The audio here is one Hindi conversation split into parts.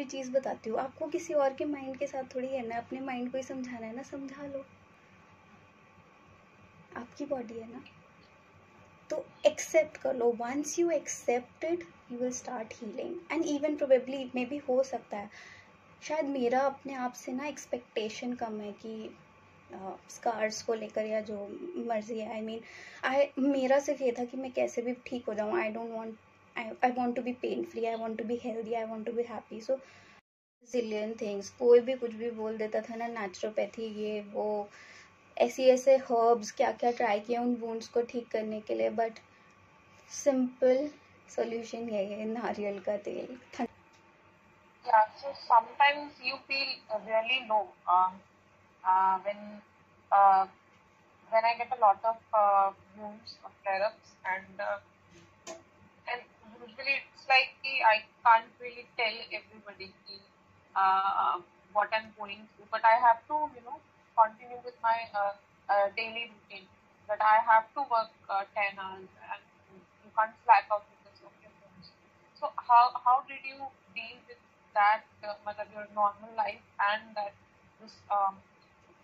दूसरी चीज़ बताती हूँ, आपको किसी और के माइंड के साथ थोड़ी करना है, अपने माइंड को ही समझाना है ना, समझा लो, आपकी बॉडी है ना, तो एक्सेप्ट कर लो. Once you accept it you will start healing. And even probably maybe हो सकता है, शायद मेरा अपने आप से ना एक्सपेक्टेशन कम है कि स्कार्स को लेकर या जो मर्जी है. आई मीन मेरा सिर्फ ये था कि मैं कैसे भी ठीक हो जाऊँ. I don't want, I want to be pain free, I want to be healthy, I want to be happy. So zillion things, कोई भी कुछ भी बोल देता था ना, नेचुरोपैथी ये वो, ऐसे ऐसे हर्ब्स क्या क्या ट्राई किया उन वुंड्स को ठीक करने के लिए, बट सिंपल सोल्यूशन यही है, नारियल का तेल. Yeah, so sometimes you feel really low uh, when uh, when I get a lot of wounds or flare-ups, and usually it's like I can't really tell everybody what I'm going through, but I have to continue with my daily routine. That I have to work 10 hours, and you can't slack out because of your wounds. So how did you deal with that, your normal life and that this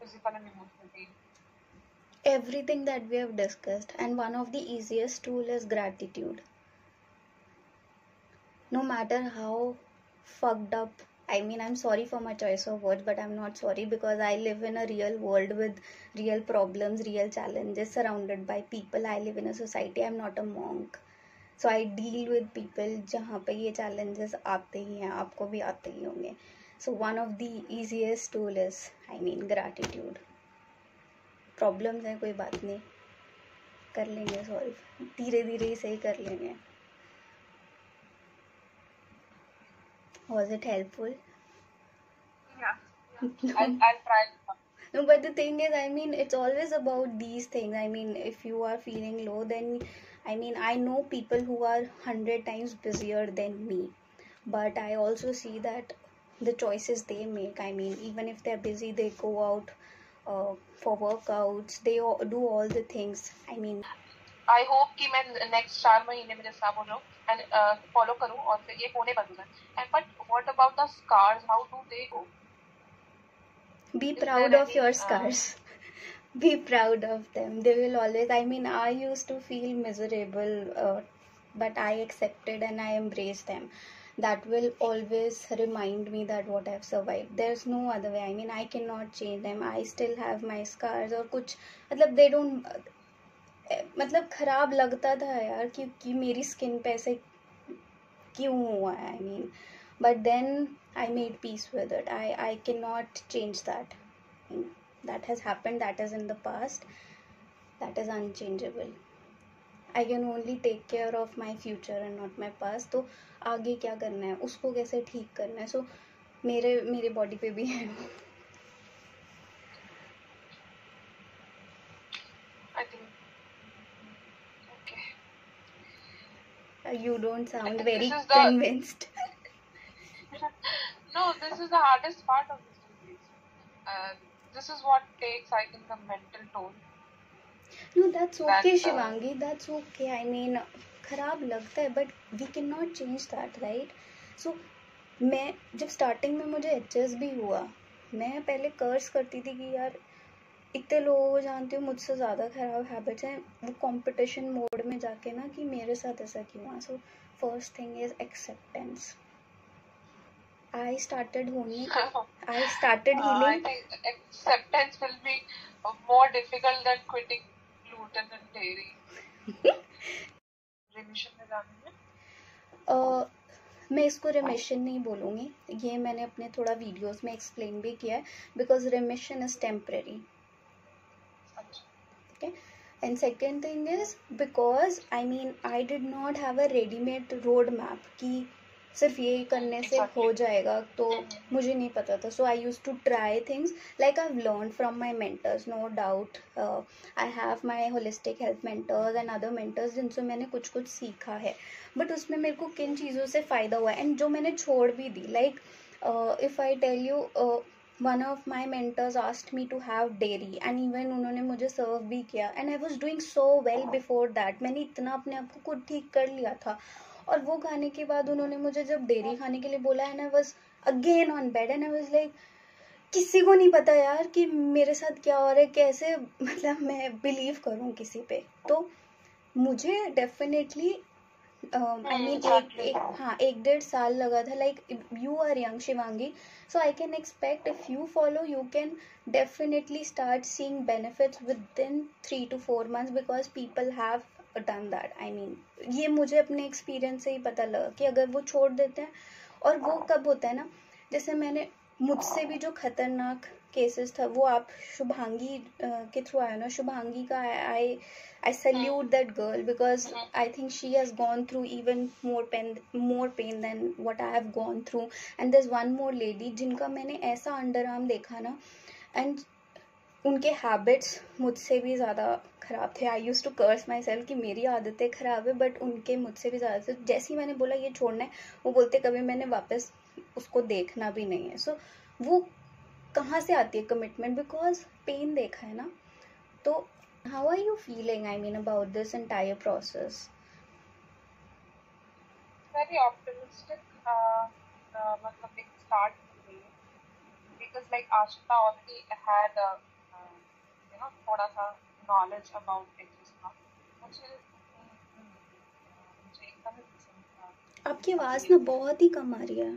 physical and emotional pain? Everything that we have discussed, and one of the easiest tool is gratitude. No matter how fucked up, I mean, I'm sorry for my choice of words, but I'm not sorry because I live in a real world with real problems, real challenges, surrounded by people. I live in a society, I'm not a monk. So I deal with people जहाँ पे ये challenges आते ही हैं, आपको भी आते ही होंगे. So one of the easiest tool is, I mean, gratitude. Problems हैं, कोई बात नहीं, कर लेंगे सॉल्व, धीरे धीरे ही सही कर लेंगे. Was it helpful? Yeah. I'll try to. No, but the thing is, I mean, it's always about these things. I mean, if you are feeling low, then, I mean, I know people who are 100 times busier than me, but I also see that the choices they make, I mean, even if they're busy, they go out for workouts, they do all the things. I mean, I hope कि मैं next 4 महीने में जैसा बोल रहा हूँ and follow करूँ और फिर ये होने बंद हो जाए. And but what about the scars? How do they go? Be proud of your scars. Be proud of them. They will always, I mean, I used to feel miserable, but I accepted and I embraced them. That will always remind me that what I've survived. There's no other way. I mean, I cannot change them. I still have my scars और कुछ मतलब they don't, मतलब खराब लगता था यार कि मेरी स्किन पे ऐसे क्यों हुआ है. I mean, but then I made peace with it. I cannot change that. I mean, that has happened, that is in the past, that is unchangeable. I can only take care of my future and not my past. तो आगे क्या करना है, उसको कैसे ठीक करना है, सो मेरे बॉडी पे भी है. I think okay. You don't sound very This is convinced. No, this is the hardest part of this disease. This is what takes, I think, the mental toll. No, that's okay, Shivangi, that's okay. I mean, खराब लगता है, but we cannot change that, right? So मैं जब स्टार्टिंग में मुझे एचएस भी हुआ, मैं पहले कर्स करती थी कि यार इतने लोगों को जानती हूँ मुझसे ज़्यादा खराब हैबिट्स हैं, वो कंपटीशन मोड में जाके ना कि मेरे साथ ऐसा क्यों हुआ. So first thing is acceptance. I started healing. I think acceptance will be more difficult than quitting gluten and dairy. Remission में जाने में? मैं इसको रिमिशन नहीं बोलूँगी, ये मैंने अपने थोड़ा वीडियोस में एक्सप्लेन भी किया है, because remission is temporary. Okay, and second thing is because I mean I did not have a ready-made road map कि सिर्फ ये करने से हो जाएगा, तो मुझे नहीं पता था. So I use to try things like I learn from my mentors, no doubt. I have my holistic health mentors and other mentors जिनसे मैंने कुछ कुछ सीखा है, बट उसमें मेरे को किन चीज़ों से फ़ायदा हुआ है एंड जो मैंने छोड़ भी दी. Like if I tell you, one of my mentors asked me to have dairy and even उन्होंने मुझे सर्व भी किया and I was doing so well before that. मैंने इतना अपने आप को खुद ठीक कर लिया था और वो खाने के बाद उन्होंने मुझे जब डेयरी खाने के लिए बोला and I was again on bed and I was like किसी को नहीं पता यार कि मेरे साथ क्या हो रहा है, कैसे मतलब मैं बिलीव करूं किसी पे। तो मुझे डेफिनेटली आई मीन एक 1.5 साल लगा था। Like you are young Shivangi, so I can expect if you follow you can definitely start seeing benefits within 3 to 4 months because people have done that. I mean ये मुझे अपने एक्सपीरियंस से ही पता लगा कि अगर वो छोड़ देते हैं, और वो कब होता है ना, जैसे मैंने मुझसे भी जो खतरनाक केसेस था वो आप शुभांगी के थ्रू आया ना। शुभांगी का I salute that girl because I think she has gone through even more pain than what I have gone through. And there's one more lady जिनका मैंने ऐसा अंडरआर्म देखा ना, and उनके हैबिट्स मुझसे भी ज़्यादा ख़राब थे। I use to curse myself कि मेरी आदतें ख़राब है, बट उनके मुझसे भी ज़्यादा थे। जैसे ही मैंने बोला ये छोड़ना है, वो बोलते कभी मैंने वापस उसको देखना भी नहीं है। सो वो कहाँ से आती है कमिटमेंट, बिकॉज पेन देखा है ना। तो how are you feeling, I mean about this entire process? Very optimistic. मतलब एक start हो गई है because like Ashita already had थोड़ा सा knowledge about it जिसका मुझे एकदम ही पसंद था। आपकी आवाज़ ना बहुत ही कम आ रही है।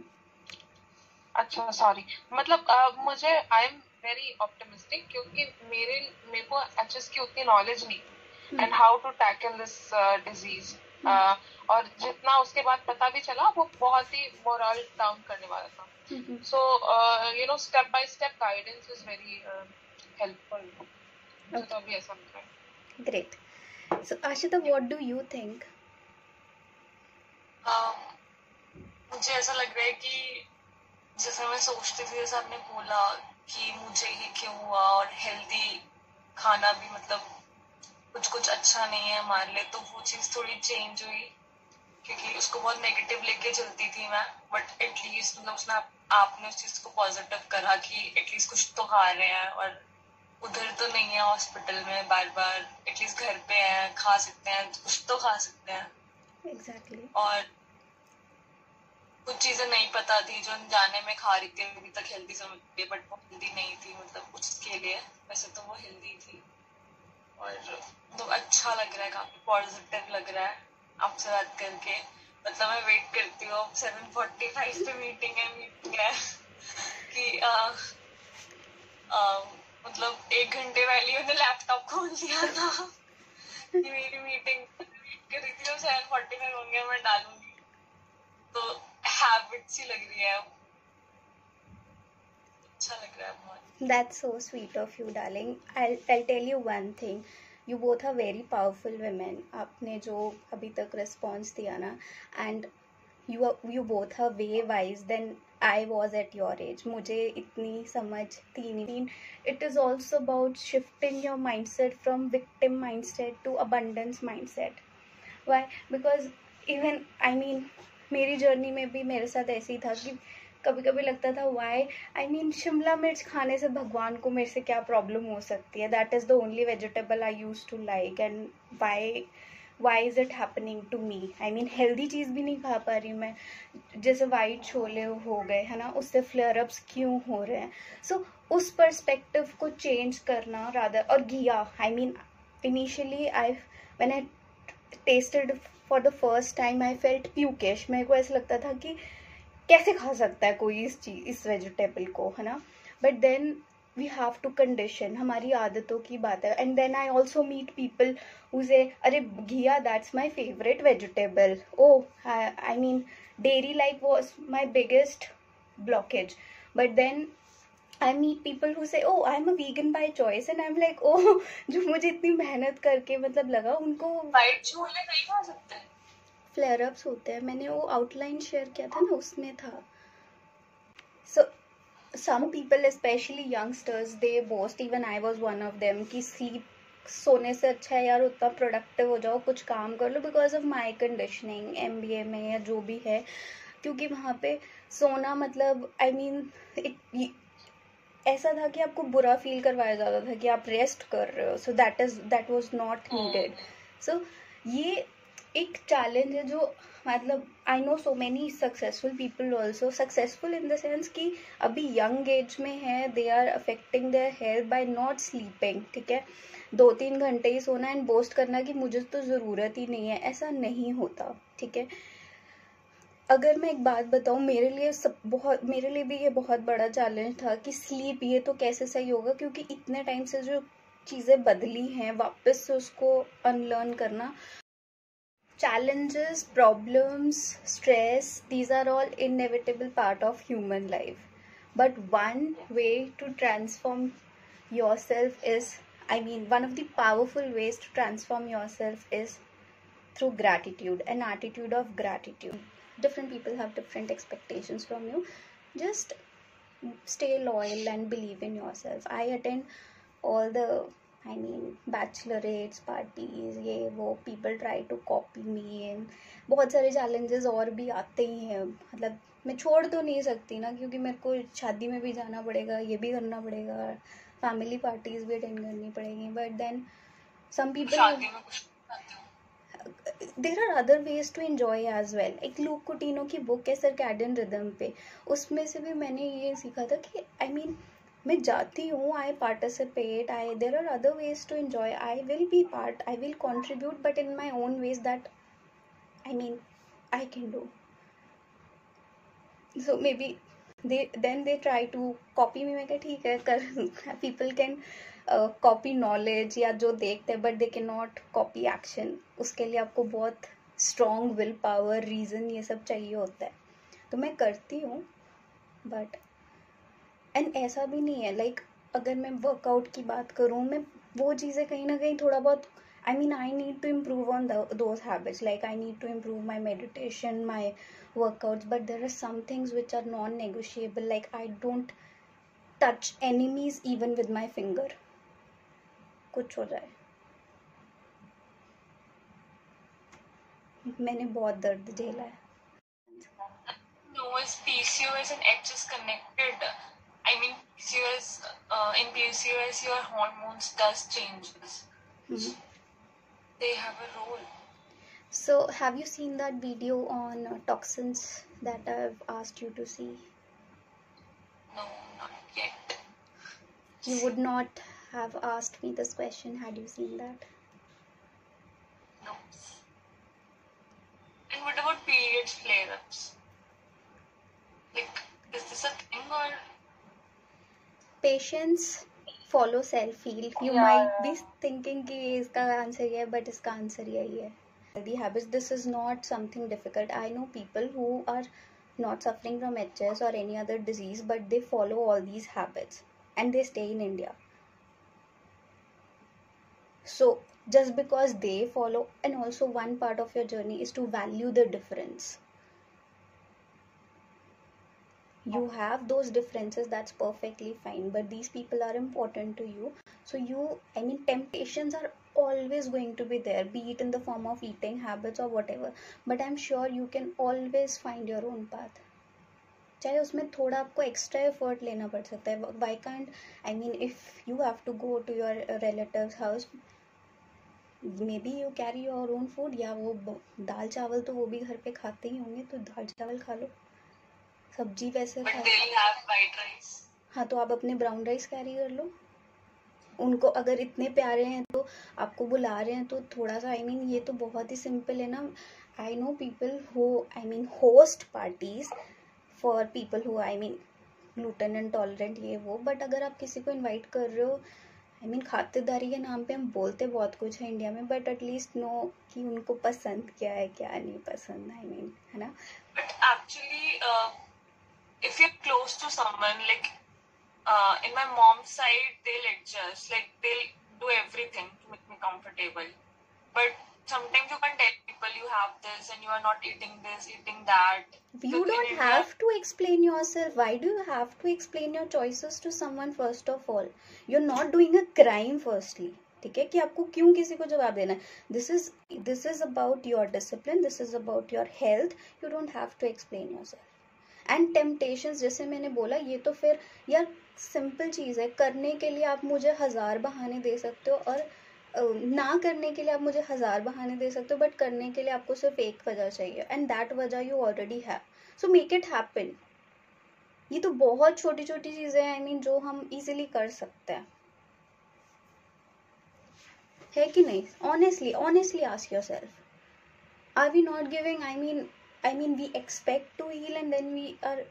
अच्छा सॉरी, मतलब मुझे आई एम वेरी ऑप्टिमिस्टिक क्योंकि मेरे को एचएस की उतनी नॉलेज नहीं and how to tackle this disease, और जितना उसके बाद पता भी चला वो बहुत ही मोरल डाउन करने वाला था। So step by step guidance is very helpful. मुझे तो अभी ऐसा लग रहा है। Great. So Ashita, what do you think? मुझे ऐसा लग रहा है कि जैसे मैं सोचती थी, जैसे आपने बोला कि मुझे ही क्यों हुआ, और हेल्दी खाना भी मतलब कुछ कुछ अच्छा नहीं है हमारे लिए, तो वो चीज थोड़ी चेंज हुई क्योंकि उसको बहुत नेगेटिव लेके चलती थी मैं। बट एटलीस्ट मतलब उसने आपने उस चीज को पॉजिटिव करा कि एटलीस्ट कुछ तो खा रहे हैं, और उधर तो नहीं है हॉस्पिटल में बार बार, एटलीस्ट घर पे है, खा सकते हैं, कुछ तो खा सकते हैं। Exactly. और कुछ चीजें नहीं पता थी जो जाने में खा रही थी अभी तक हेल्दी समझती, बट वो हेल्दी नहीं थी मतलब उसके लिए। वैसे तो वो हेल्दी थी, और तो अच्छा लग रहा है, काफी पॉजिटिव लग रहा है आपसे बात करके। मतलब मैं वेट करती हूँ 7:45 पे मीटिंग है कि मतलब 1 घंटे पहले मैंने लैपटॉप खोल दिया था कि मेरी मीटिंग कर रही थी, 7:45 होंगे मैं डालूंगी, तो हैबिट सी लग रही है, अच्छा लग रहा है बहुत। That's so sweet of you, darling. I'll tell you one thing. You both are very powerful women. आपने जो अभी तक response दिया ना, and you both are way wise than I was at your age. मुझे इतनी समझ थी नहीं. It is also about shifting your mindset from victim mindset to abundance mindset. Why? Because even I mean मेरी जर्नी में भी मेरे साथ ऐसे ही था कि कभी कभी लगता था वाई, आई मीन शिमला मिर्च खाने से भगवान को मेरे से क्या प्रॉब्लम हो सकती है, that is the only vegetable I use to like, and why is it happening to me. I mean healthy चीज़ भी नहीं खा पा रही मैं, जैसे वाइट छोले हो गए है ना, उससे फ्लेयर अप्स क्यों हो रहे हैं। सो उस पर्सपेक्टिव को चेंज करना रादर, और घिया, I mean initially when I tasted for the first time I felt pukish. मेरे को ऐसा लगता था कि कैसे खा सकता है कोई इस वेजिटेबल को, है ना। But then we have to condition, हमारी आदतों की बात है। And then I also meet people who say अरे ghiya that's my favourite vegetable, oh I mean dairy like was my biggest blockage. But then I meet people who say, oh, I'm a vegan by choice, and I'm like, oh, जो मुझे इतनी मेहनत करके मतलब लगा उनको वाइट छोले नहीं खा सकते, फ्लेयर अप्स होते हैं। मैंने वो आउटलाइन शेयर किया था ना, उसमें था। So some people, especially youngsters, they boast, even I was one of them, कि sleep सोने से अच्छा है यार उतना प्रोडक्टिव हो जाओ, कुछ काम कर लो, because of my conditioning MBA में या जो भी है, क्योंकि वहाँ पे सोना मतलब आई मीन ऐसा था कि आपको बुरा फील करवाया जाता था कि आप रेस्ट कर रहे हो, so that was not needed. So ये एक चैलेंज है जो मतलब I know so many successful people also, successful in the sense कि अभी यंग एज में है, they are affecting their health by not sleeping, ठीक है, 2-3 घंटे ही सोना एंड बोस्ट करना कि मुझे तो ज़रूरत ही नहीं है, ऐसा नहीं होता, ठीक है। अगर मैं एक बात बताऊँ, मेरे लिए भी ये बहुत बड़ा चैलेंज था कि स्लीप ये तो कैसे सही होगा, क्योंकि इतने टाइम से जो चीज़ें बदली हैं वापस से उसको अनलर्न करना, challenges, problems, stress, these are all inevitable part of human life. But one way to transform yourself is, I mean, one of the powerful ways to transform yourself is through gratitude, an attitude of gratitude. Different people have different expectations from you. Just stay loyal and believe in yourself. I attend all the bachelorates parties, ये वो, people try to copy me and बहुत सारे challenges और भी आते ही हैं, मतलब मैं छोड़ तो नहीं सकती ना, क्योंकि मेरे को शादी में भी जाना पड़ेगा, ये भी करना पड़ेगा, फैमिली पार्टीज भी अटेंड करनी पड़ेगी, but then some people, there are other ways to enjoy as well. एक लूक कुटीनो की बुक है सर्कैडियन रिदम पे, उसमें से भी मैंने ये सीखा था कि मैं जाती हूँ, I participate, there are other ways to enjoy, I will be part, I will contribute, but in my own ways that I can do. So maybe they try to copy me, मैं कहा ठीक है कर, people can copy knowledge या जो देखते हैं, but they cannot copy action, उसके लिए आपको बहुत strong will power, reason, ये सब चाहिए होता है। तो मैं करती हूँ, बट एंड ऐसा भी नहीं है लाइक अगर मैं वर्कआउट की बात करूँ, मैं वो चीज़ें कहीं ना कहीं थोड़ा बहुत I need to improve on those habits. Like I need to improve my meditation, my workouts, but there are some things which are non-negotiable. Like I don't touch enemies even with my finger. कुछ हो जाए, मैंने बहुत दर्द झेला है. No, is PCOS and H is connected. I mean, PCOS, in PCOS, your hormones does changes. Mm-hmm. They have a role. So, have you seen that video on toxins that I've asked you to see? No, not yet. You would not have asked me this question had you seen that. No. And what about periods flare-ups? Like, is this a thing or? Patience, follow self-heal. You might be thinking कि इसका आंसर ये है, but इसका आंसर यही है. Healthy habits, this is not something difficult. I know people who are not suffering from HS or any other disease, but they follow all these habits and they stay in India. So just because they follow, and also one part of your journey is to value the difference. You have those differences, that's perfectly fine, but these people are important to you. So temptations are always going to be there, be it in the form of eating habits or whatever, but I'm sure you can always find your own path. चाहे उसमें थोड़ा आपको एक्स्ट्रा एफर्ट लेना पड़ सकता है. Why can't, if you have to go to your relative's house, maybe you carry your own food, या वो दाल चावल तो वो भी घर पे खाते ही होंगे, तो दाल चावल खा लो, सब्जी वैसे खा लो. हाँ, तो आप अपने ब्राउन राइस कैरी कर लो. उनको अगर इतने प्यारे हैं तो आपको बुला रहे हैं, तो थोड़ा सा ये तो बहुत ही सिंपल है ना. I know people who host parties for people who gluten intolerant, ये वो, बट अगर आप किसी को इनवाइट कर रहे हो, खातिरदारी के नाम पे हम बोलते बहुत कुछ है इंडिया में, बट एटलीस्ट नो कि उनको पसंद क्या है क्या नहीं पसंद, है ना. But actually if you're close to someone, like in my mom's side, they'll adjust, like they'll do everything to make me comfortable. But sometimes you can't tell people you have this and you are not eating this, eating that. You don't have to explain yourself. Why do you have to explain your choices to someone? First of all, you're not doing a crime firstly. ठीक है, कि आपको क्यों किसी को जवाब देना है. This is about your discipline, this is about your health. You don't have to explain yourself. And temptations, जैसे मैंने बोला, ये तो फिर यार सिंपल चीज़ है. करने के लिए आप मुझे 1000 बहाने दे सकते हो, और ना करने के लिए आप मुझे 1000 बहाने दे सकते हो, बट करने के लिए आपको सिर्फ एक वजह चाहिए, एंड दैट वजह you already have, so make it happen. ये तो बहुत छोटी छोटी चीजें हैं, आई मीन जो हम इजीली कर सकते हैं, है कि नहीं? Honestly honestly ask yourself, are we not giving, I mean we expect to heal and then we are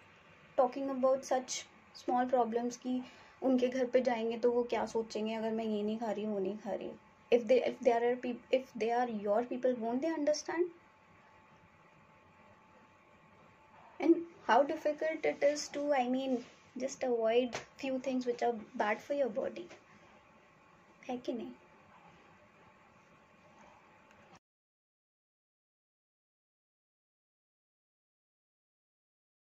talking about such small problems की उनके घर पे जाएंगे तो वो क्या सोचेंगे अगर मैं ये नहीं खा रही, वो नहीं खा रही। if they are your people, won't they understand? And how difficult it is to, I mean, just avoid few things which are bad for your body, है कि नहीं?